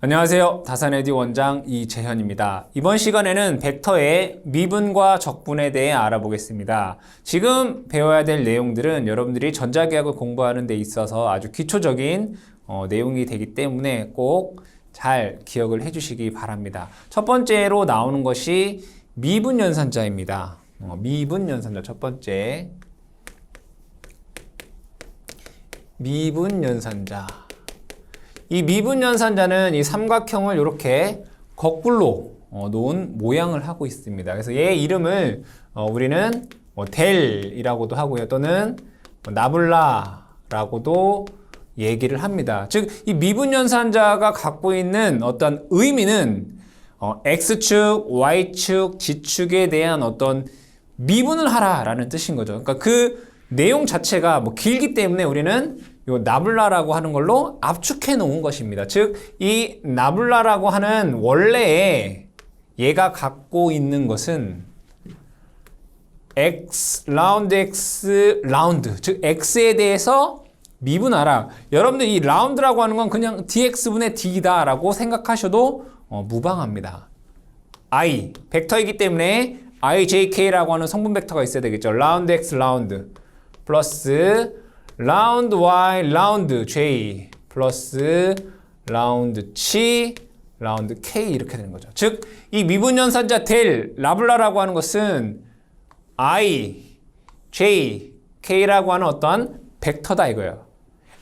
안녕하세요. 다산에디 원장 이재현입니다. 이번 시간에는 벡터의 미분과 적분에 대해 알아보겠습니다. 지금 배워야 될 내용들은 여러분들이 전자기하학을 공부하는 데 있어서 아주 기초적인 내용이 되기 때문에 꼭 잘 기억을 해주시기 바랍니다. 첫 번째로 나오는 것이 미분연산자입니다. 미분연산자 첫 번째. 미분연산자. 이 미분연산자는 이 삼각형을 이렇게 거꾸로 놓은 모양을 하고 있습니다. 그래서 얘 이름을 우리는 델이라고도 하고요. 또는 나블라라고도 얘기를 합니다. 즉, 이 미분연산자가 갖고 있는 어떤 의미는 X축, Y축, Z축에 대한 어떤 미분을 하라라는 뜻인 거죠. 그러니까 그 내용 자체가 길기 때문에 우리는 요 나블라라고 하는 걸로 압축해 놓은 것입니다. 즉, 이 나블라라고 하는 원래의 얘가 갖고 있는 것은 x, 라운드 x, 라운드. 즉, x에 대해서 미분하라. 여러분들 이 라운드라고 하는 건 그냥 dx분의 d다라고 생각하셔도 무방합니다. i, 벡터이기 때문에 ijk라고 하는 성분 벡터가 있어야 되겠죠. 라운드 x, 라운드. 플러스 라운드 y, 라운드 j 플러스 라운드 c, 라운드 k 이렇게 되는 거죠. 즉, 이 미분연산자 델, 라블라라고 하는 것은 i, j, k라고 하는 어떠한 벡터다 이거예요.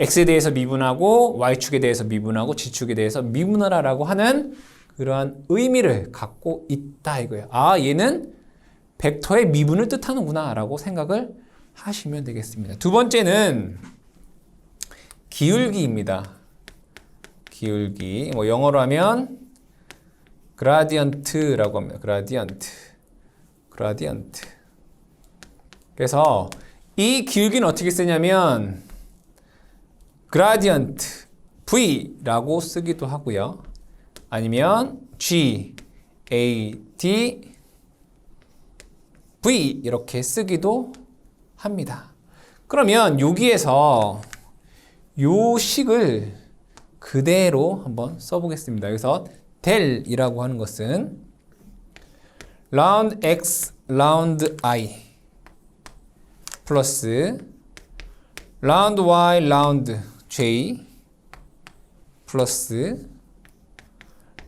x에 대해서 미분하고 y축에 대해서 미분하고 g축에 대해서 미분하라라고 하는 그러한 의미를 갖고 있다 이거예요. 아, 얘는 벡터의 미분을 뜻하는구나 라고 생각을 하시면 되겠습니다. 두 번째는 기울기입니다. 기울기. 영어로 하면 그라디언트라고 합니다. 그라디언트. 그래서 이 기울기는 어떻게 쓰냐면 그라디언트 V라고 쓰기도 하고요. 아니면 G, A, D, V 이렇게 쓰기도 합니다. 그러면 여기에서 요 식을 그대로 한번 써보겠습니다. 그래서 델이라고 하는 것은 라운드 x, 라운드 i 플러스 라운드 y, 라운드 j 플러스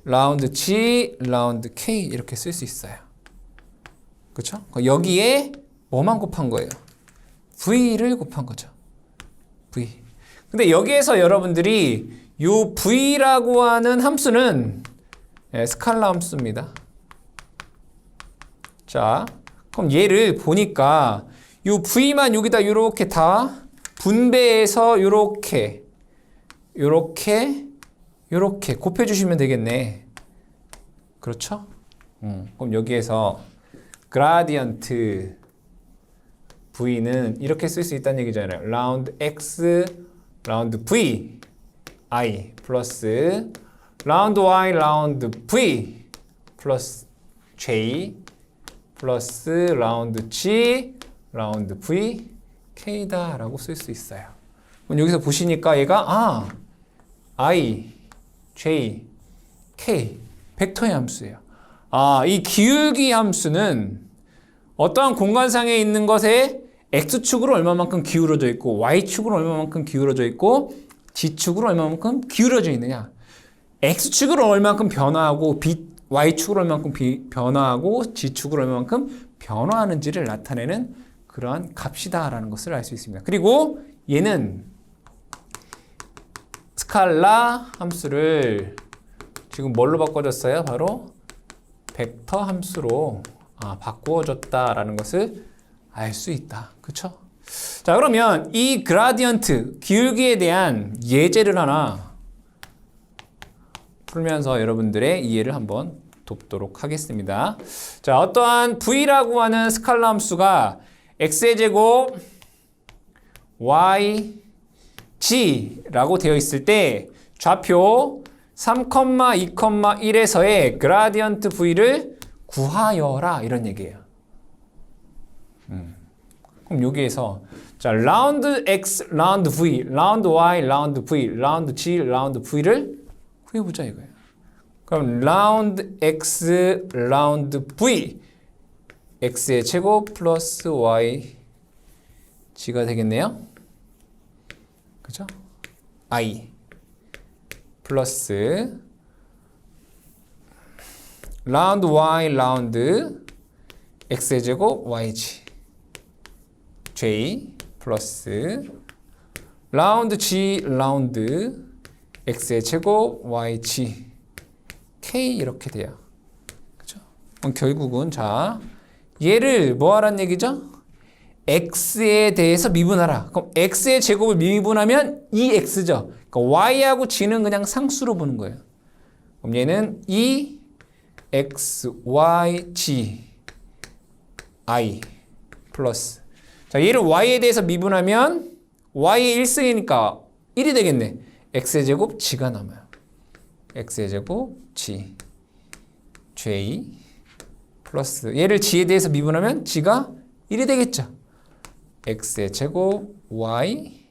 라운드 g, 라운드 k 이렇게 쓸 수 있어요. 그렇죠? 여기에 뭐만 곱한 거예요? v를 곱한 거죠. v. 근데 여기에서 여러분들이 요 v라고 하는 함수는 스칼라 함수입니다. 자, 그럼 얘를 보니까 요 v만 여기다 이렇게 다 분배해서 요렇게 곱해주시면 되겠네. 그렇죠? 그럼 여기에서 그라디언트 V는 이렇게 쓸 수 있다는 얘기잖아요. 라운드 X, 라운드 V, I 플러스 라운드 Y, 라운드 V 플러스 J 플러스 라운드 G, 라운드 V, K다 라고 쓸 수 있어요. 그럼 여기서 보시니까 얘가 I, J, K 벡터의 함수예요. 이 기울기 함수는 어떠한 공간상에 있는 것에 X축으로 얼마만큼 기울어져 있고 Y축으로 얼마만큼 기울어져 있고 G축으로 얼마만큼 기울어져 있느냐. X축으로 얼마만큼 변화하고 Y축으로 얼마만큼 변화하고 G축으로 얼마만큼 변화하는지를 나타내는 그러한 값이다라는 것을 알 수 있습니다. 그리고 얘는 스칼라 함수를 지금 뭘로 바꿔줬어요? 바로 벡터 함수로 바꾸어졌다라는 것을 알 수 있다. 그쵸? 자, 그러면 이 그라디언트, 기울기에 대한 예제를 하나 풀면서 여러분들의 이해를 한번 돕도록 하겠습니다. 자, 어떠한 V라고 하는 스칼라 함수가 X의 제곱, Y, G라고 되어 있을 때 좌표 3, 2, 1에서의 그라디언트 V를 구하여라 이런 얘기예요. 그럼 여기에서 자, 라운드 X, 라운드 V, 라운드 Y, 라운드 V, 라운드 G, 라운드 V를 구해보자 이거예요. 그럼 라운드 x 라운드 v x의 제곱 플러스 y g가 되겠네요. 그죠? i 플러스 라운드 y 라운드 x의 제곱 yg j 플러스 라운드 g 라운드 x의 제곱 yg k 이렇게 돼요. 그죠? 그럼 결국은 자 얘를 뭐 하란 얘기죠? x에 대해서 미분하라. 그럼 x의 제곱을 미분하면 2x죠. 그러니까 y하고 g는 그냥 상수로 보는 거예요. 그럼 얘는 2x y g i 플러스 자 얘를 y에 대해서 미분하면 y의 1승이니까 1이 되겠네. x의 제곱 g가 남아요. x의 제곱 g j 플러스 얘를 g에 대해서 미분하면 g가 1이 되겠죠. x의 제곱 y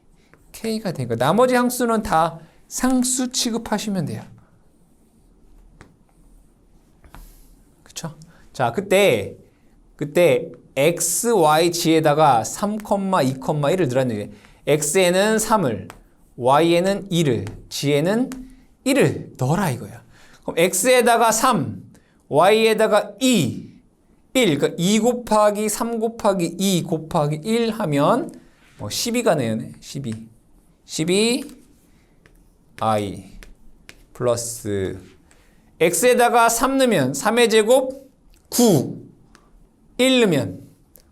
k가 되니까 나머지 항수는 다 상수 취급하시면 돼요. 그쵸? 자 그때 x, y, g에다가 3, 2, 1을 넣었는데 x에는 3을 y에는 2를 g에는 1을 넣어라 이거야. 그럼 x에다가 3 y에다가 2 1 그러니까 2 곱하기 3 곱하기 2 곱하기 1 하면 12가 내네. 12 i 플러스 x에다가 3 넣으면 3의 제곱 9 1 넣으면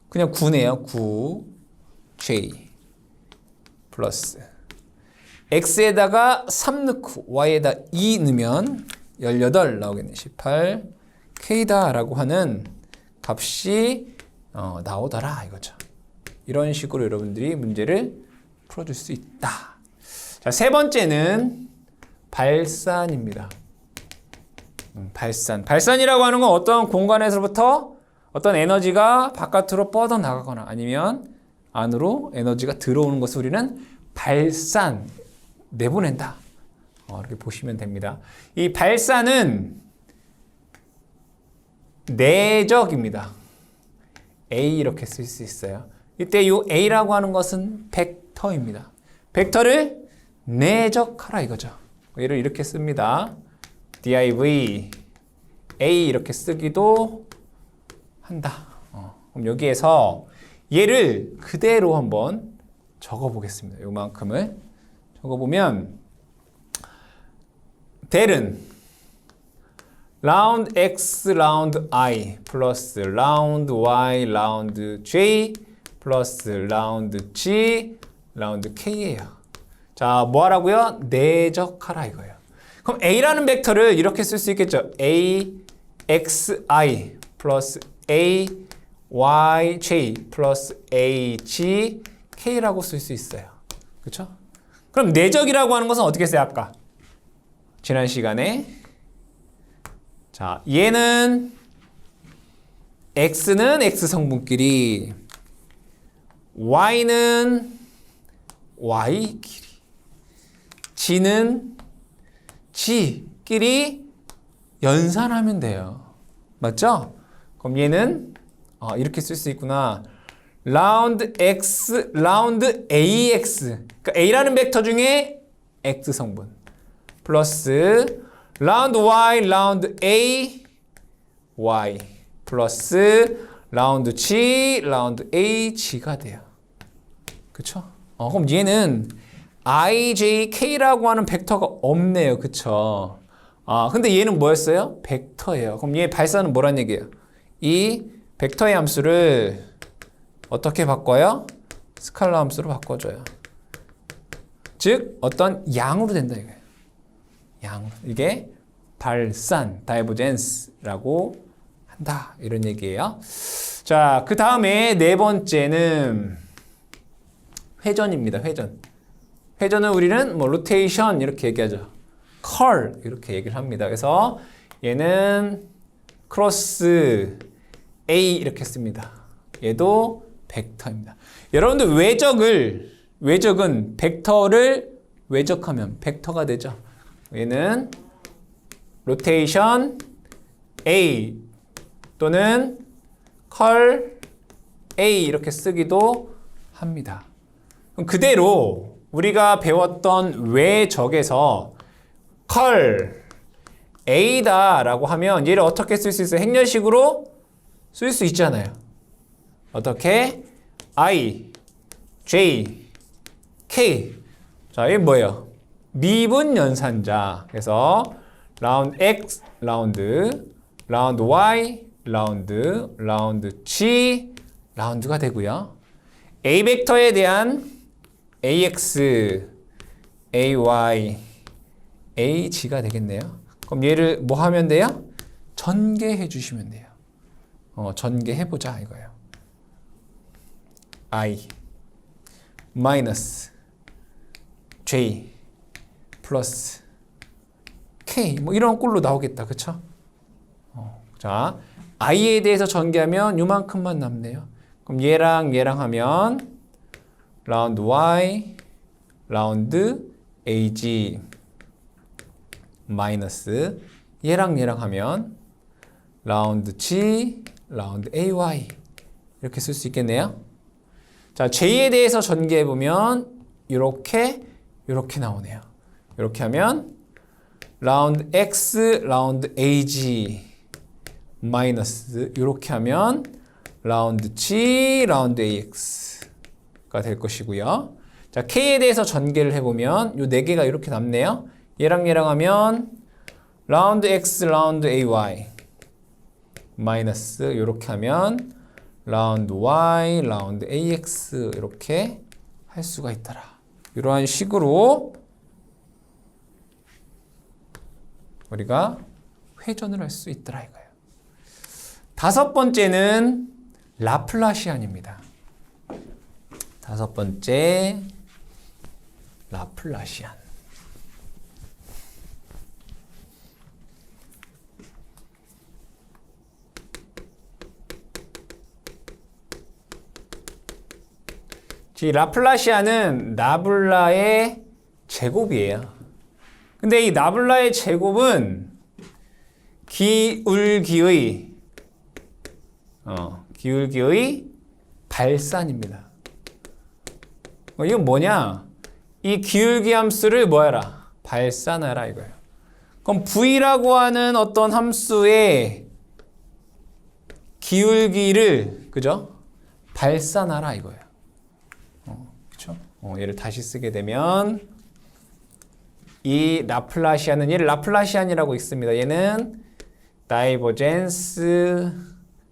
그냥 9네요. 9 j 플러스 x에다가 3 넣고 y에다 2 넣으면 18 나오겠네. 18 k다 라고 하는 값이 나오더라 이거죠. 이런 식으로 여러분들이 문제를 풀어줄 수 있다. 자, 세 번째는 발산입니다. 발산이라고 하는 건 어떤 공간에서부터 어떤 에너지가 바깥으로 뻗어나가거나 아니면 안으로 에너지가 들어오는 것을 우리는 발산, 내보낸다. 이렇게 보시면 됩니다. 이 발산은 내적입니다. A 이렇게 쓸 수 있어요. 이때 이 A라고 하는 것은 벡터입니다. 벡터를 내적하라 이거죠. 얘를 이렇게 씁니다. div A 이렇게 쓰기도 한다. 그럼 여기에서 얘를 그대로 한번 적어보겠습니다. 요만큼을 적어보면 델은 라운드 x 라운드 i 플러스 라운드 y 라운드 j 플러스 라운드 g 라운드 k예요. 자, 뭐 하라고요? 내적하라 이거예요. 그럼 a라는 벡터를 이렇게 쓸 수 있겠죠. a x i 플러스 a y j 플러스 a g k라고 쓸 수 있어요. 그렇죠? 그럼 내적이라고 하는 것은 어떻게 써요? 아까 지난 시간에 자, 얘는 x는 x 성분끼리 y는 y끼리 g는 g끼리 연산하면 돼요. 맞죠? 그럼 얘는 이렇게 쓸 수 있구나. 라운드 x 라운드 ax 그러니까 a라는 벡터 중에 x 성분 플러스 라운드 y 라운드 a y 플러스 라운드 g 라운드 a g가 돼요. 그쵸? 그럼 얘는 i, j, k라고 하는 벡터가 없네요. 그쵸? 근데 얘는 뭐였어요? 벡터예요. 그럼 얘 발산은 뭐란 얘기예요? 이 벡터의 함수를 어떻게 바꿔요? 스칼라 함수로 바꿔줘요. 즉 어떤 양으로 된다 이거예요. 양으로. 이게 발산, 다이버젠스라고 한다. 이런 얘기예요. 자, 그 다음에 네 번째는 회전입니다. 회전은 우리는 뭐 로테이션 이렇게 얘기하죠. 컬 이렇게 얘기를 합니다. 그래서 얘는 크로스 A 이렇게 씁니다. 얘도 벡터입니다. 여러분들 외적은 벡터를 외적하면 벡터가 되죠. 얘는 로테이션 A 또는 컬 A 이렇게 쓰기도 합니다. 그럼 그대로 우리가 배웠던 외적에서 컬 A다 라고 하면 얘를 어떻게 쓸 수 있어요? 행렬식으로 쓸 수 있잖아요. 어떻게? I, J, K. 자, 이게 뭐예요? 미분 연산자. 그래서 라운드 X, 라운드 Y, 라운드 G, 라운드가 되고요. A 벡터에 대한 AX, AY, AG가 되겠네요. 그럼 얘를 뭐 하면 돼요? 전개해 주시면 돼요. 전개해보자 이거예요. I 마이너스 J 플러스 K 뭐 이런 꼴로 나오겠다. 그쵸? 자, I에 대해서 전개하면 요만큼만 남네요. 그럼 얘랑 하면 라운드 Y 라운드 AG 마이너스 얘랑 하면 라운드 G 라운드 AY 이렇게 쓸 수 있겠네요. 자, J에 대해서 전개해보면 이렇게 나오네요. 이렇게 하면 라운드 X 라운드 AG 마이너스 이렇게 하면 라운드 G 라운드 AX가 될 것이고요. 자, K에 대해서 전개를 해보면 요 네 개가 이렇게 남네요. 얘랑 하면 라운드 X 라운드 AY 마이너스 이렇게 하면 라운드 Y 라운드 AX 이렇게 할 수가 있더라. 이러한 식으로 우리가 회전을 할 수 있더라 이거예요. 다섯 번째는 라플라시안입니다. 다섯 번째 라플라시안. 이 라플라시안은 나블라의 제곱이에요. 근데 이 나블라의 제곱은 기울기의 발산입니다. 이건 뭐냐? 이 기울기 함수를 뭐 해라? 발산하라 이거예요. 그럼 V라고 하는 어떤 함수의 기울기를 그죠? 발산하라 이거예요. 그렇죠? 얘를 다시 쓰게 되면 이 라플라시안은 얘를 라플라시안이라고 있습니다. 얘는 다이버젠스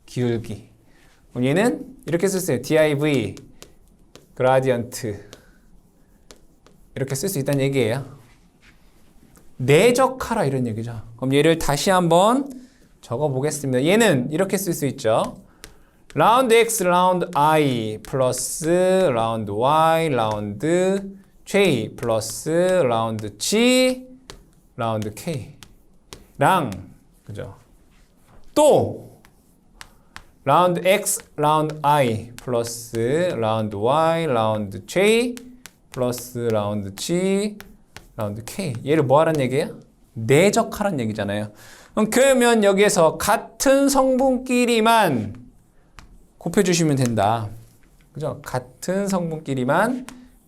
기울기. 그럼 얘는 이렇게 쓸 수 있어요. div 그라디언트 이렇게 쓸 수 있다는 얘기예요. 내적하라 이런 얘기죠. 그럼 얘를 다시 한번 적어 보겠습니다. 얘는 이렇게 쓸 수 있죠. 라운드 X 라운드 I 플러스 라운드 Y 라운드 J 플러스 라운드 G 라운드 K랑 그죠? 또 라운드 X 라운드 I 플러스 라운드 Y 라운드 J 플러스 라운드 G 라운드 K. 얘를 뭐 하란 얘기예요? 내적하란 얘기잖아요. 그러면 여기에서 같은 성분끼리만 곱해주시면 된다. 그죠? 같은 성분끼리만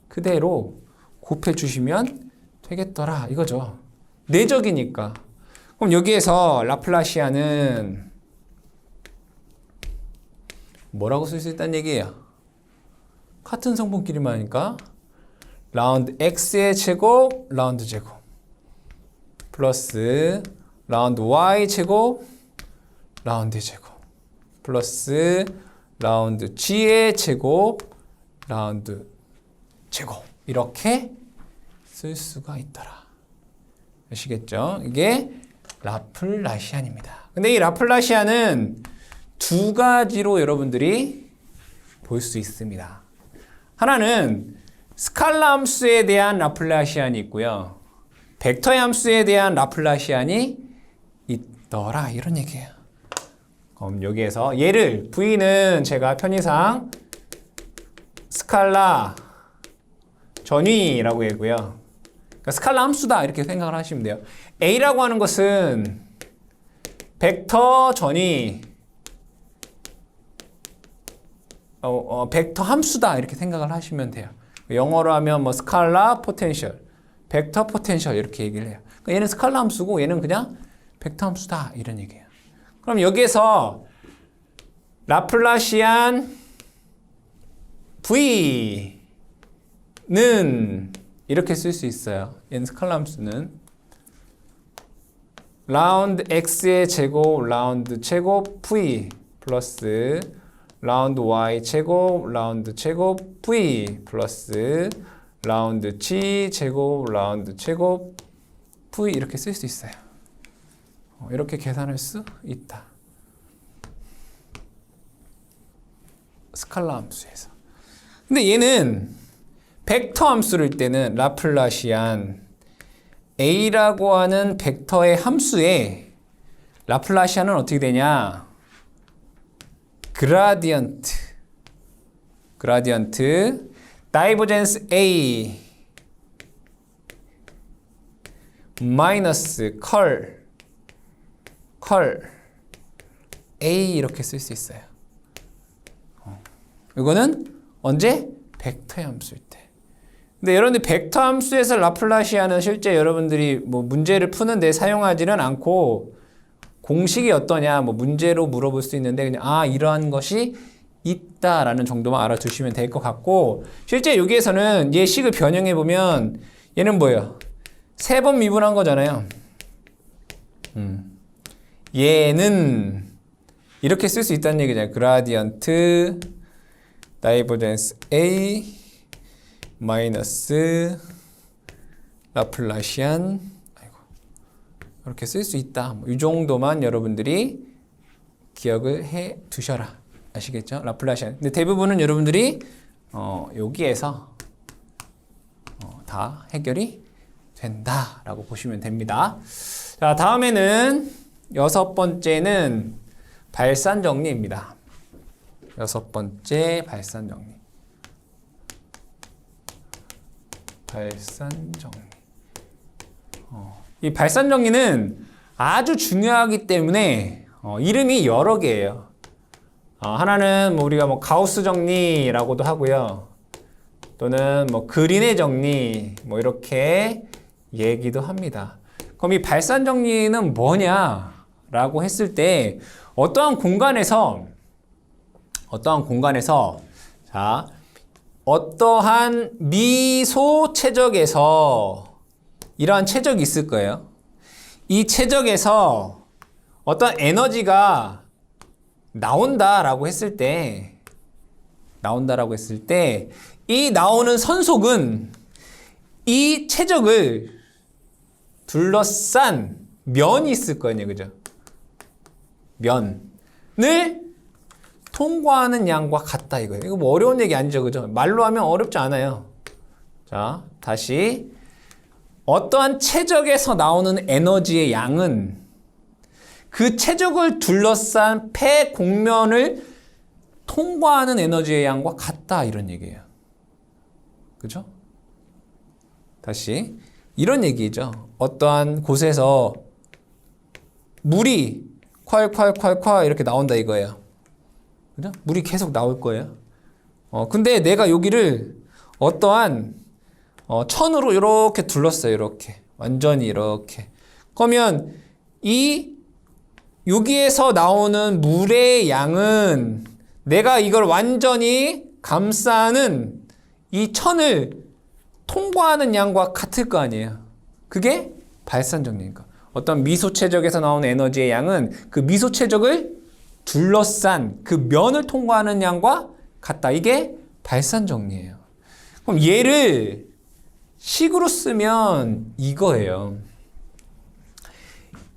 그대로 곱해주시면 되겠더라. 이거죠. 내적이니까. 그럼 여기에서 라플라시안은 뭐라고 쓸 수 있다는 얘기예요? 같은 성분끼리만 하니까 라운드 X의 제곱, 라운드 제곱 플러스 라운드 Y 제곱, 라운드 제곱 플러스 라운드 G의 제곱, 라운드 제곱 이렇게 쓸 수가 있더라. 아시겠죠? 이게 라플라시안입니다. 근데 이 라플라시안은 두 가지로 여러분들이 볼 수 있습니다. 하나는 스칼라 함수에 대한 라플라시안이 있고요. 벡터의 함수에 대한 라플라시안이 있더라. 이런 얘기예요. 그럼 여기에서 얘를 V는 제가 편의상 스칼라 전위라고 했고요. 그러니까 그러니까 스칼라 함수다 이렇게 생각을 하시면 돼요. A라고 하는 것은 벡터 전이 벡터 함수다 이렇게 생각을 하시면 돼요. 영어로 하면 뭐 스칼라 포텐셜, 벡터 포텐셜 이렇게 얘기를 해요. 그러니까 얘는 스칼라 함수고 얘는 그냥 벡터 함수다 이런 얘기예요. 그럼 여기에서 라플라시안 V는 이렇게 쓸 수 있어요. 얘는 스칼라 함수는 라운드 X의 제곱, 라운드 제곱 V 플러스 라운드 Y 제곱, 라운드 제곱 V 플러스 라운드 G 제곱, 라운드 제곱 V 이렇게 쓸 수 있어요. 이렇게 계산할 수 있다. 스칼라 함수에서. 근데 얘는 벡터 함수일 때는 라플라시안 A라고 하는 벡터의 함수에 라플라시안은 어떻게 되냐? 그라디언트 다이버젠스 A 마이너스 컬 A 이렇게 쓸 수 있어요. 이거는 언제? 벡터의 함수일 때. 근데 여러분들 벡터 함수에서 라플라시안은 실제 여러분들이 뭐 문제를 푸는데 사용하지는 않고 공식이 어떠냐 뭐 문제로 물어볼 수 있는데 그냥 이러한 것이 있다라는 정도만 알아두시면 될 것 같고, 실제 여기에서는 얘 식을 변형해 보면 얘는 뭐예요? 3번 미분한 거잖아요. 얘는 이렇게 쓸 수 있다는 얘기잖아요. 그라디언트 다이버젠스 A 마이너스 라플라시안 이렇게 쓸 수 있다. 이 정도만 여러분들이 기억을 해 두셔라. 아시겠죠? 라플라시안. 근데 대부분은 여러분들이 여기에서 다 해결이 된다라고 보시면 됩니다. 자, 다음에는 6번째는 발산 정리입니다. 6번째 발산 정리. 발산 정리. 이 발산 정리는 아주 중요하기 때문에 이름이 여러 개예요. 하나는 뭐 우리가 뭐 가우스 정리라고도 하고요. 또는 뭐 그린의 정리 뭐 이렇게 얘기도 합니다. 그럼 이 발산 정리는 뭐냐라고 했을 때 어떠한 공간에서 자, 어떠한 미소 최적에서 이러한 최적이 있을 거예요. 이 최적에서 어떤 에너지가 나온다라고 했을 때 이 나오는 선속은 이 최적을 둘러싼 면이 있을 거 아니에요. 그죠? 면을 통과하는 양과 같다 이거예요. 이거 뭐 어려운 얘기 아니죠. 그죠? 말로 하면 어렵지 않아요. 자, 다시 어떠한 최적에서 나오는 에너지의 양은 그 최적을 둘러싼 폐곡면을 통과하는 에너지의 양과 같다 이런 얘기예요. 그죠? 다시 이런 얘기죠. 어떠한 곳에서 물이 콸콸콸콸 이렇게 나온다 이거예요. 그죠? 물이 계속 나올 거예요. 근데 내가 여기를 어떠한 천으로 이렇게 둘렀어요. 이렇게 완전히 이렇게. 그러면 여기에서 나오는 물의 양은 내가 이걸 완전히 감싸는 이 천을 통과하는 양과 같을 거 아니에요. 그게 발산 정리니까. 어떤 미소 최적에서 나오는 에너지의 양은 그 미소 최적을 둘러싼 그 면을 통과하는 양과 같다. 이게 발산 정리예요. 그럼 얘를 식으로 쓰면 이거예요.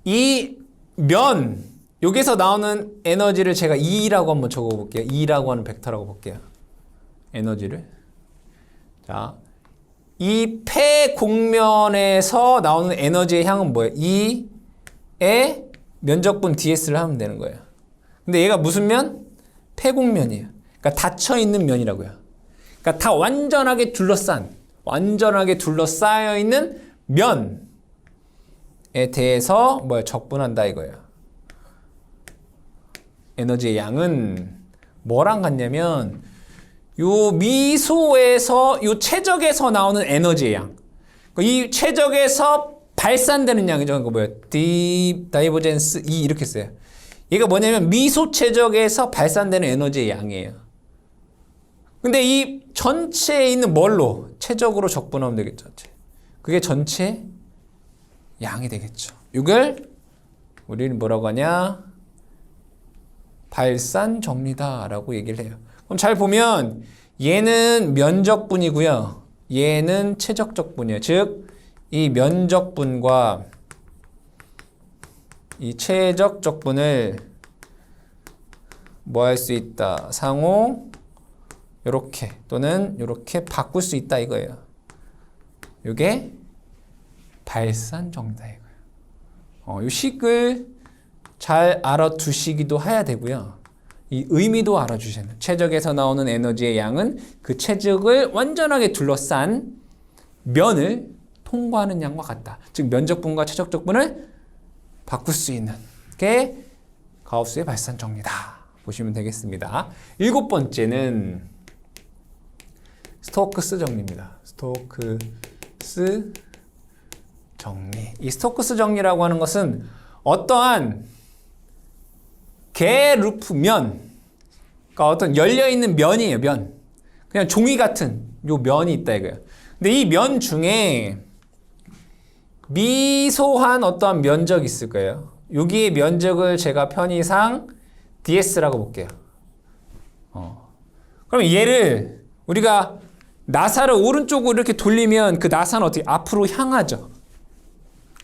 이 면, 여기서 나오는 에너지를 제가 E라고 한번 적어볼게요. E라고 하는 벡터라고 볼게요. 에너지를. 자, 이 폐곡면에서 나오는 에너지의 향은 뭐예요? E의 면적분 DS를 하면 되는 거예요. 근데 얘가 무슨 면? 폐곡면이에요. 그러니까 닫혀있는 면이라고요. 그러니까 다 완전하게 둘러싸여 있는 면에 대해서 뭘 적분한다 이거예요. 에너지의 양은 뭐랑 같냐면 요 미소에서 요 최적에서 나오는 에너지의 양. 이 최적에서 발산되는 양이죠. 그거 뭐예요? 다이버젠스 E 이렇게 써요. 얘가 뭐냐면 미소 최적에서 발산되는 에너지의 양이에요. 근데 이 전체에 있는 뭘로 최적으로 적분하면 되겠죠. 그게 전체 양이 되겠죠. 이걸 우리는 뭐라고 하냐? 발산 정리다라고 얘기를 해요. 그럼 잘 보면 얘는 면적분이고요. 얘는 최적적분이에요. 즉, 이 면적분과 이 최적적분을 뭐 할 수 있다? 상호 요렇게 또는 요렇게 바꿀 수 있다 이거예요. 요게 발산 정리다 이거예요. 요 식을 잘 알아두시기도 해야 되고요. 이 의미도 알아주셔야 돼요. 최적에서 나오는 에너지의 양은 그 최적을 완전하게 둘러싼 면을 통과하는 양과 같다. 즉 면적분과 최적적분을 바꿀 수 있는 게 가우스의 발산 정리다. 보시면 되겠습니다. 7번째는 스토크스 정리입니다. 스토크스 정리. 이 스토크스 정리라고 하는 것은 어떠한 개 루프 면, 그러니까 어떤 열려있는 면이에요, 면. 그냥 종이 같은 요 면이 있다 이거예요. 근데 이 면 중에 미소한 어떠한 면적이 있을 거예요. 여기의 면적을 제가 편의상 DS라고 볼게요. 그럼 얘를 우리가 나사를 오른쪽으로 이렇게 돌리면 그 나사는 어떻게 앞으로 향하죠.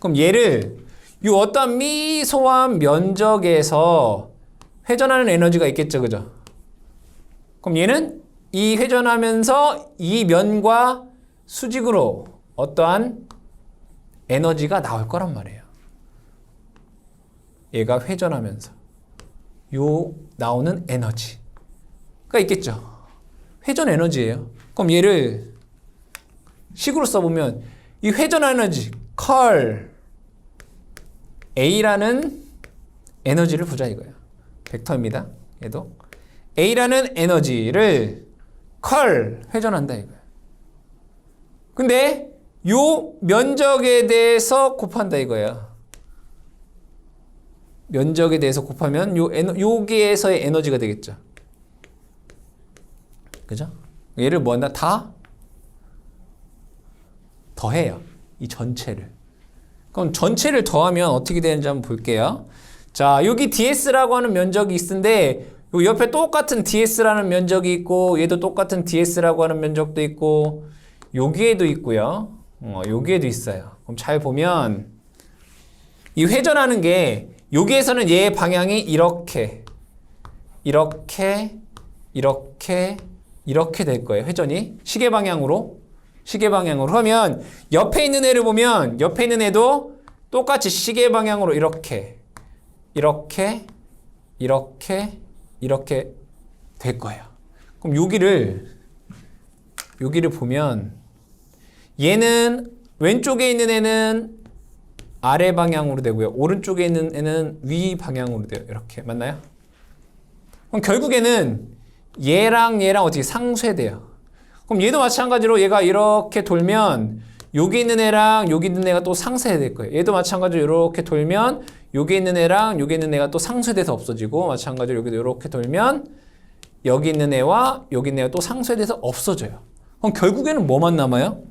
그럼 얘를 이 어떤 미소한 면적에서 회전하는 에너지가 있겠죠, 그죠? 그럼 얘는 이 회전하면서 이 면과 수직으로 어떠한 에너지가 나올 거란 말이에요. 얘가 회전하면서 요 나오는 에너지가 있겠죠. 회전 에너지예요. 그럼 얘를 식으로 써보면 이 회전 에너지 컬 A라는 에너지를 보자 이거예요. 벡터입니다. 얘도 A라는 에너지를 컬 회전한다 이거예요. 근데 요 면적에 대해서 곱한다 이거예요. 면적에 대해서 곱하면 여기에서의 에너지가 되겠죠. 그죠? 얘를 뭐 한다? 다 더해요. 이 전체를. 그럼 전체를 더하면 어떻게 되는지 한번 볼게요. 자, 여기 DS라고 하는 면적이 있는데 요 옆에 똑같은 DS라는 면적이 있고 얘도 똑같은 DS라고 하는 면적도 있고 여기에도 있고요. 여기에도 있어요. 그럼 잘 보면 이 회전하는 게 여기에서는 얘의 방향이 이렇게 될 거예요. 회전이 시계 방향으로 하면 옆에 있는 애를 보면 옆에 있는 애도 똑같이 시계 방향으로 이렇게 될 거예요. 그럼 여기를 보면 얘는 왼쪽에 있는 애는 아래 방향으로 되고요. 오른쪽에 있는 애는 위 방향으로 돼요. 이렇게 맞나요? 그럼 결국에는 얘랑 어떻게 상쇄돼요. 그럼 얘도 마찬가지로 얘가 이렇게 돌면 여기 있는 애랑 여기 있는 애가 또 상쇄될 거예요. 얘도 마찬가지로 이렇게 돌면 여기 있는 애랑 여기 있는 애가 또 상쇄돼서 없어지고 마찬가지로 여기도 이렇게 돌면 여기 있는 애와 여기 있는 애가 또 상쇄돼서 없어져요. 그럼 결국에는 뭐만 남아요?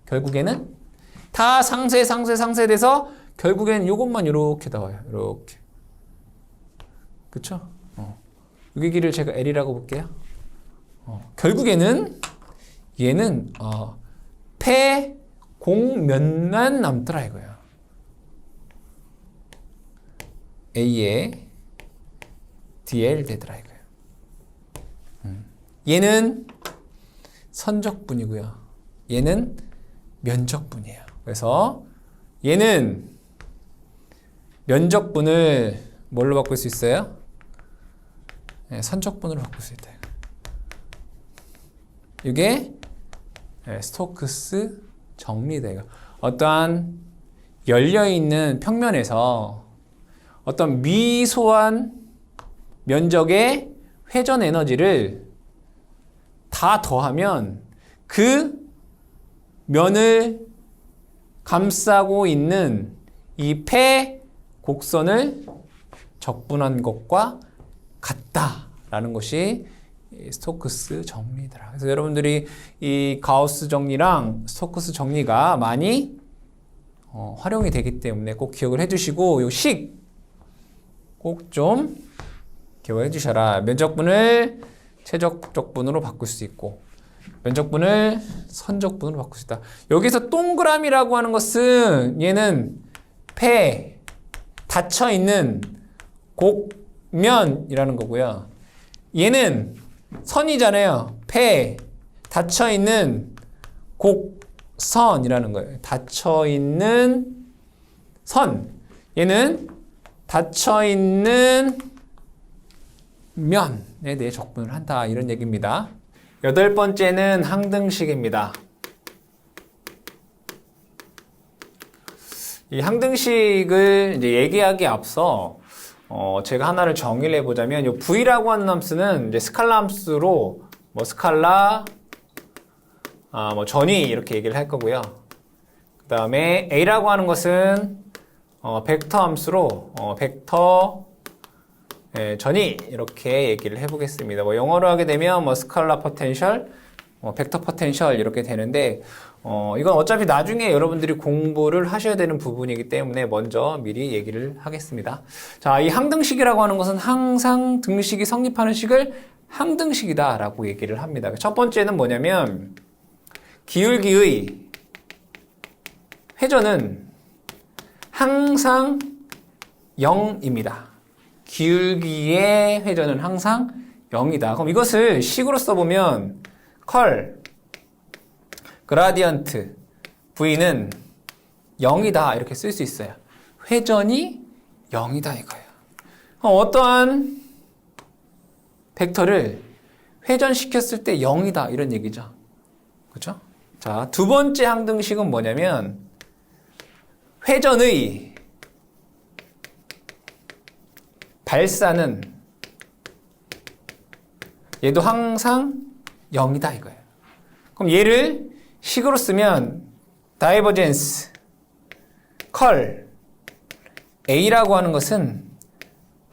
결국에는 다 상쇄돼서 결국에는 이것만 이렇게 나와요. 이렇게. 그쵸? 여기 길을 제가 L이라고 볼게요. 결국에는 얘는 폐공면만 남더라 이거예요. A에 DL 되더라 이거예요. 얘는 선적분이고요. 얘는 면적분이에요. 그래서 얘는 면적분을 뭘로 바꿀 수 있어요? 네, 선적분으로 바꿀 수 있다. 이게 스토크스 정리다. 이거. 어떠한 열려있는 평면에서 어떤 미소한 면적의 회전 에너지를 다 더하면 그 면을 감싸고 있는 이 폐 곡선을 적분한 것과 같다라는 것이 스토크스 정리더라. 그래서 여러분들이 이 가우스 정리랑 스토크스 정리가 많이 활용이 되기 때문에 꼭 기억을 해주시고, 요 식 꼭 좀 기억을 해주셔라. 면적분을 최적적분으로 바꿀 수 있고, 면적분을 선적분으로 바꿀 수 있다. 여기서 동그라미라고 하는 것은 얘는 폐 닫혀있는 곡면이라는 거고요. 얘는 선이잖아요. 폐 닫혀있는 곡선이라는 거예요. 닫혀있는 선. 얘는 닫혀있는 면에 대해 적분을 한다, 이런 얘기입니다. 8번째는 항등식입니다. 이 항등식을 이제 얘기하기에 앞서 제가 하나를 정의를 해보자면, 이 V라고 하는 함수는 이제 스칼라 함수로 스칼라 전위 이렇게 얘기를 할 거고요. 그 다음에 A라고 하는 것은 벡터 함수로 벡터 전위 이렇게 얘기를 해보겠습니다. 영어로 하게 되면 스칼라 포텐셜, 벡터 포텐셜 이렇게 되는데, 이건 어차피 나중에 여러분들이 공부를 하셔야 되는 부분이기 때문에 먼저 미리 얘기를 하겠습니다. 자, 이 항등식이라고 하는 것은 항상 등식이 성립하는 식을 항등식이다 라고 얘기를 합니다. 첫 번째는 뭐냐면, 기울기의 회전은 항상 0입니다. 기울기의 회전은 항상 0이다. 그럼 이것을 식으로 써보면 컬 그라디언트 V는 0이다 이렇게 쓸 수 있어요. 회전이 0이다 이거예요. 어떠한 벡터를 회전시켰을 때 0이다 이런 얘기죠. 그렇죠? 자, 두 번째 항등식은 뭐냐면, 회전의 발사는 얘도 항상 0이다 이거예요. 그럼 얘를 식으로 쓰면 다이버젠스 컬 A라고 하는 것은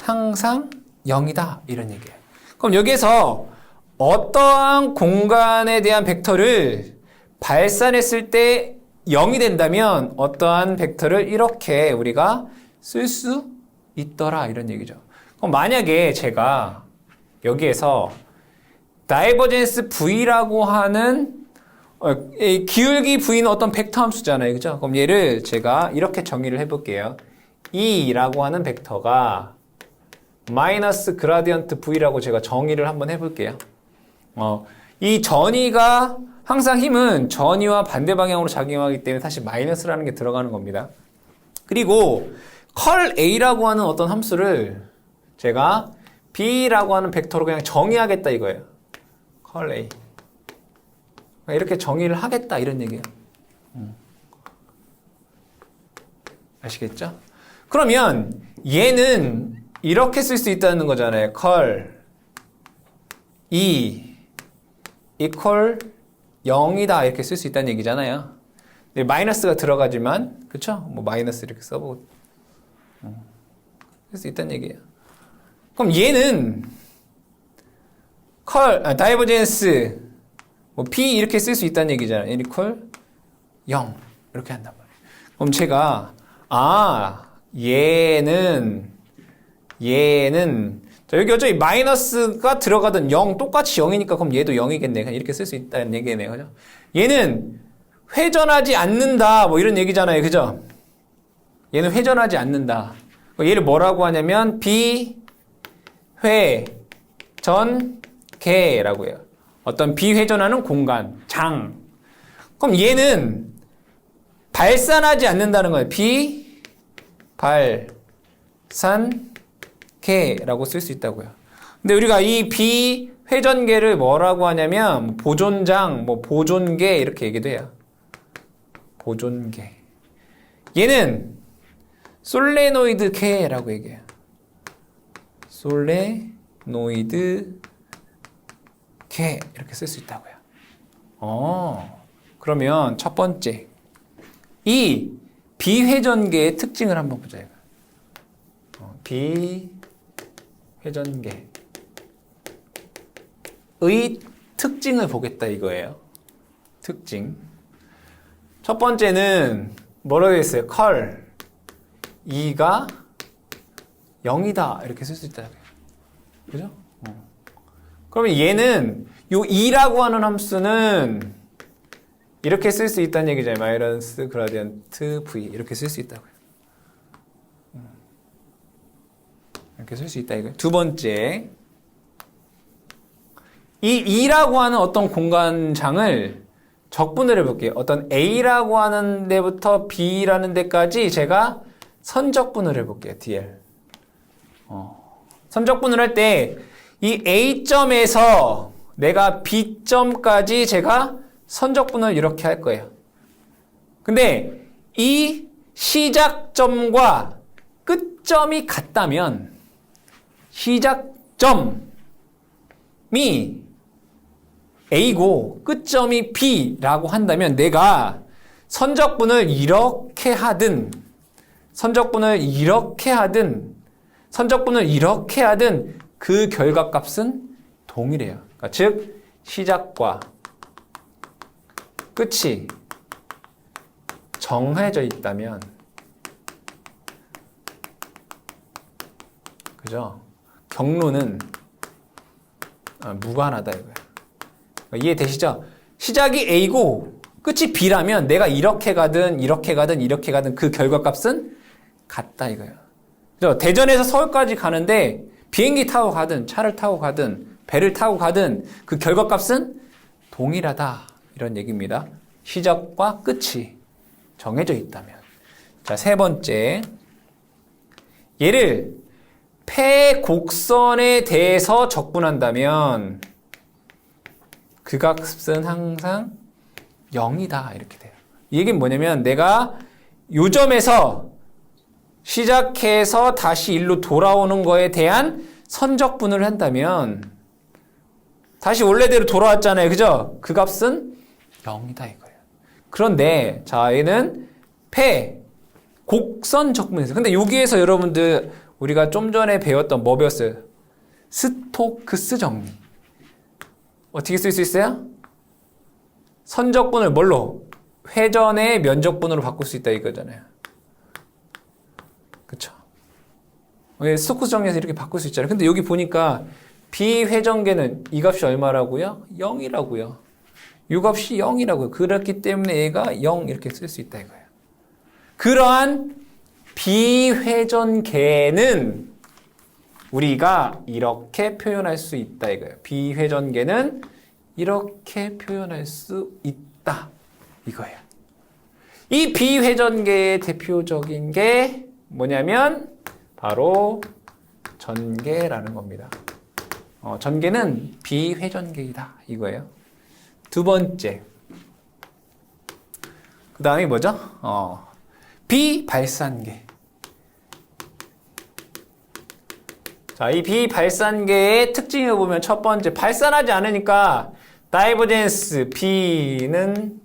항상 0이다 이런 얘기예요. 그럼 여기에서 어떠한 공간에 대한 벡터를 발산했을 때 0이 된다면 어떠한 벡터를 이렇게 우리가 쓸 수 있더라 이런 얘기죠. 그럼 만약에 제가 여기에서 다이버젠스 V라고 하는 기울기 V는 어떤 벡터 함수잖아요. 그죠? 그럼 얘를 제가 이렇게 정의를 해볼게요. E라고 하는 벡터가 마이너스 그라디언트 V라고 제가 정의를 한번 해볼게요. 이 전위가 항상 힘은 전위와 반대 방향으로 작용하기 때문에 사실 마이너스라는 게 들어가는 겁니다. 그리고 컬 A라고 하는 어떤 함수를 제가 B라고 하는 벡터로 그냥 정의하겠다 이거예요. 컬 A. 이렇게 정의를 하겠다 이런 얘기예요. 아시겠죠? 그러면 얘는 이렇게 쓸 수 있다는 거잖아요. 컬 E equal 0이다 이렇게 쓸 수 있다는 얘기잖아요. 마이너스가 들어가지만, 그쵸? 마이너스 이렇게 써보고 쓸 수 있다는 얘기예요. 그럼 얘는 다이버젠스 P 이렇게 쓸 수 있다는 얘기잖아요. equal 0 이렇게 한단 말이에요. 그럼 제가 얘는 자, 여기 어차피 마이너스가 들어가던 0 똑같이 0이니까 그럼 얘도 0이겠네. 그냥 이렇게 쓸 수 있다는 얘기네요. 그죠? 얘는 회전하지 않는다 이런 얘기잖아요. 그죠? 얘는 회전하지 않는다. 얘를 뭐라고 하냐면 비회전계라고 해요. 어떤 비회전하는 공간, 장. 그럼 얘는 발산하지 않는다는 거예요. 비발산계라고 쓸 수 있다고요. 근데 우리가 이 비회전계를 뭐라고 하냐면 보존장, 보존계 이렇게 얘기도 해요. 보존계. 얘는 솔레노이드 계라고 얘기해요. 솔레노이드 계 이렇게 쓸 수 있다고요. 그러면 첫 번째 이 비회전계의 특징을 한번 보자. 비회전계의 특징을 보겠다 이거예요. 특징. 첫 번째는 뭐라고 했어요? 컬 2가 0이다 이렇게 쓸 수 있다. 그죠? 그러면 얘는 요 2라고 하는 함수는 이렇게 쓸 수 있다는 얘기잖아요. 마이너스 그라디언트 v 이렇게 쓸 수 있다고요. 이렇게 쓸 수 있다 이거예요. 두 번째, 이 2라고 하는 어떤 공간장을 적분을 해볼게요. 어떤 A라고 하는 데부터 B라는 데까지 제가 선적분을 해볼게요. DL. 선적분을 할 때 이 A점에서 내가 B점까지 제가 선적분을 이렇게 할 거예요. 근데 이 시작점과 끝점이 같다면 시작점이 A고 끝점이 B라고 한다면 내가 선적분을 이렇게 하든 선적분을 이렇게 하든 그 결과값은 동일해요. 그러니까 즉 시작과 끝이 정해져 있다면, 그죠? 경로는 무관하다 이거예요. 이해되시죠? 시작이 A고 끝이 B라면 내가 이렇게 가든 그 결과값은 같다 이거예요. 그죠? 대전에서 서울까지 가는데 비행기 타고 가든 차를 타고 가든 배를 타고 가든 그 결과값은 동일하다 이런 얘기입니다. 시작과 끝이 정해져 있다면. 자, 세 번째, 얘를 폐곡선에 대해서 적분한다면 그 값은 항상 0이다 이렇게 돼요. 이 얘기는 뭐냐면 내가 요 점에서 시작해서 다시 일로 돌아오는 거에 대한 선적분을 한다면 다시 원래대로 돌아왔잖아요. 그죠? 그 값은 0이다 이거예요. 그런데 자, 얘는 폐곡선 적분에서, 근데 여기에서 여러분들 우리가 좀 전에 배웠던 뭐 배웠어요? 스토크스 정리. 어떻게 쓸 수 있어요? 선적분을 뭘로? 회전의 면적분으로 바꿀 수 있다 이거잖아요. 그쵸? 스토크스 정리에서 이렇게 바꿀 수 있잖아요. 근데 여기 보니까 비회전계는 이 값이 얼마라고요? 0이라고요. 이 값이 0이라고요. 그렇기 때문에 얘가 0 이렇게 쓸 수 있다 이거예요. 그러한 비회전계는 우리가 이렇게 표현할 수 있다 이거예요. 비회전계는 이렇게 표현할 수 있다 이거예요. 이 비회전계의 대표적인 게 뭐냐면 바로 전계라는 겁니다. 전계는 비회전계이다 이거예요. 두 번째, 그 다음이 뭐죠? 비발산계. 자, 이 비발산계의 특징을 보면 첫 번째, 발산하지 않으니까 다이버젠스 B는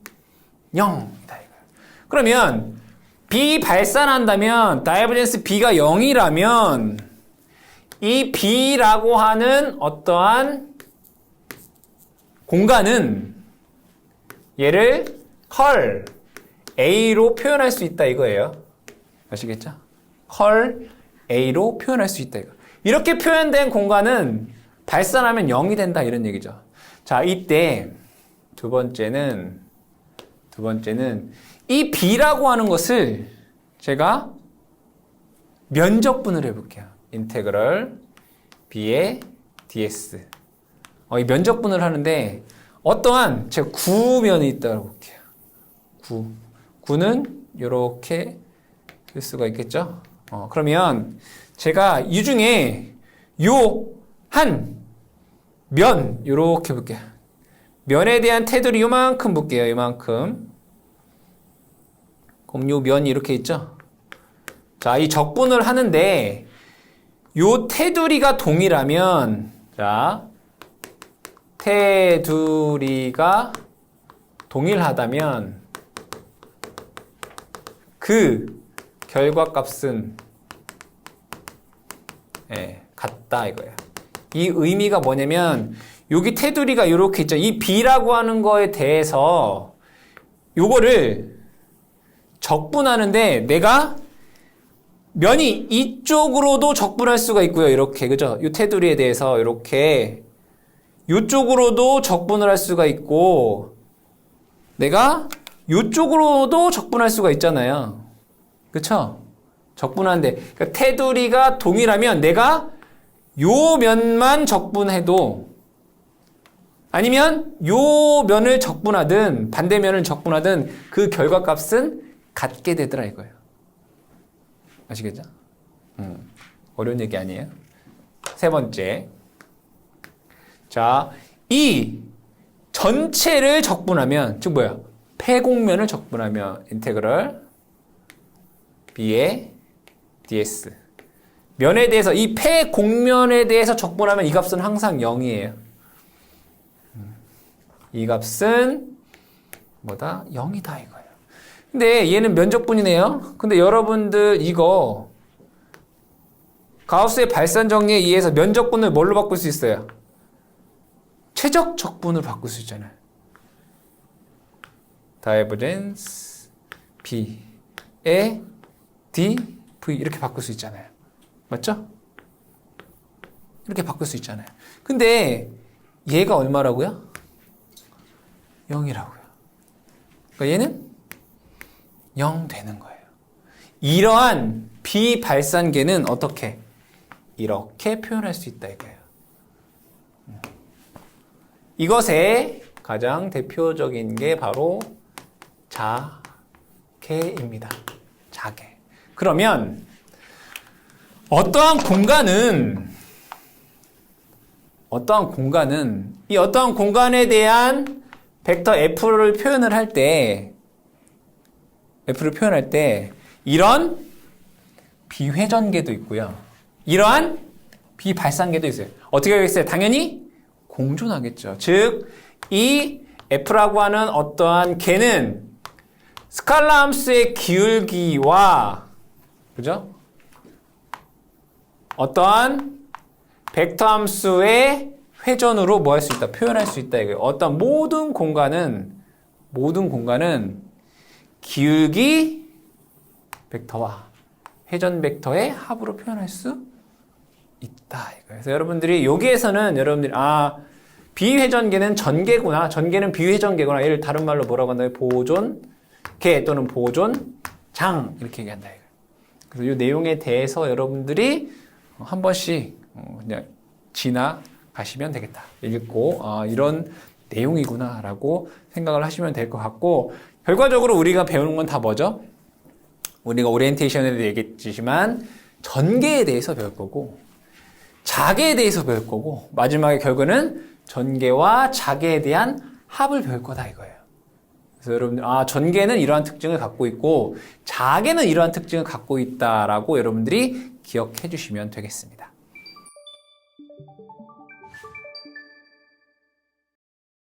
0이다 이거예요. 그러면 비발산한다면 다이버젠스 B가 0이라면 이 B라고 하는 어떠한 공간은 얘를 컬 A로 표현할 수 있다 이거예요. 아시겠죠? 컬 A로 표현할 수 있다 이거. 이렇게 표현된 공간은 발산하면 0이 된다 이런 얘기죠. 자, 이때 두 번째는 이 B라고 하는 것을 제가 면적분을 해볼게요. 인테그럴 B의 ds. 이 면적분을 하는데 어떠한 제가 구면이 있다고 볼게요. 구는 이렇게 쓸 수가 있겠죠. 그러면 제가 이 중에 요 한 면 이렇게 볼게요. 면에 대한 테두리 요만큼 볼게요. 요만큼. 그럼 요 면이 이렇게 있죠? 자, 이 적분을 하는데 요 테두리가 동일하면 자, 테두리가 동일하다면 그 결과값은 같다 이거예요. 이 의미가 뭐냐면 여기 테두리가 이렇게 있죠. 이 B라고 하는 거에 대해서 요거를 적분하는데 내가 면이 이쪽으로도 적분할 수가 있고요. 이렇게 그죠? 이 테두리에 대해서 이렇게 이쪽으로도 적분을 할 수가 있고 내가 이쪽으로도 적분할 수가 있잖아요. 그쵸? 적분하는데 그러니까 테두리가 동일하면 내가 요 면만 적분해도 아니면 요 면을 적분하든 반대면을 적분하든 그 결과값은 같게 되더라 이거예요. 아시겠죠? 어려운 얘기 아니에요. 세 번째. 자, 이 전체를 적분하면 즉 뭐야? 폐곡면을 적분하면 인테그럴 b의 ds 면에 대해서 이 폐곡면에 대해서 적분하면 이 값은 항상 0이에요. 이 값은 뭐다? 0이다 이거예요. 근데 얘는 면적분이네요. 근데 여러분들 이거 가우스의 발산 정리에 의해서 면적분을 뭘로 바꿀 수 있어요? 최적 적분을 바꿀 수 있잖아요. 다이버젠스 B에 D, V 이렇게 바꿀 수 있잖아요. 맞죠? 이렇게 바꿀 수 있잖아요. 근데 얘가 얼마라고요? 0이라고요. 그러니까 얘는 0 되는 거예요. 이러한 비발산계는 어떻게? 이렇게 표현할 수 있다 이거예요. 이것의 가장 대표적인 게 바로 자개입니다. 자개. 그러면 어떠한 공간은 이 어떠한 공간에 대한 벡터 F를 표현을 할 때 이런 비회전계도 있고요. 이러한 비발산계도 있어요. 어떻게 하겠어요? 당연히 공존하겠죠. 즉, 이 F라고 하는 어떠한 개는 스칼라 함수의 기울기와 그죠? 어떠한 벡터 함수의 회전으로 뭐 할 수 있다? 표현할 수 있다 이거예요. 어떤 모든 공간은 기울기 벡터와 회전 벡터의 합으로 표현할 수 있다 이거예요. 그래서 여러분들이 여기에서는 여러분들이 비회전계는 전개구나. 전개는 비회전계구나. 얘를 다른 말로 뭐라고 한다면 보존계 또는 보존장 이렇게 얘기한다 이거예요. 그래서 이 내용에 대해서 여러분들이 한 번씩 그냥 지나가시면 되겠다. 읽고 이런 내용이구나 라고 생각을 하시면 될 것 같고 결과적으로 우리가 배우는 건 다 뭐죠? 우리가 오리엔테이션에도 얘기했지만 전개에 대해서 배울 거고 자개에 대해서 배울 거고 마지막에 결과는 전개와 자개에 대한 합을 배울 거다 이거예요. 그래서 여러분들 전개는 이러한 특징을 갖고 있고 자개는 이러한 특징을 갖고 있다라고 여러분들이 기억해 주시면 되겠습니다.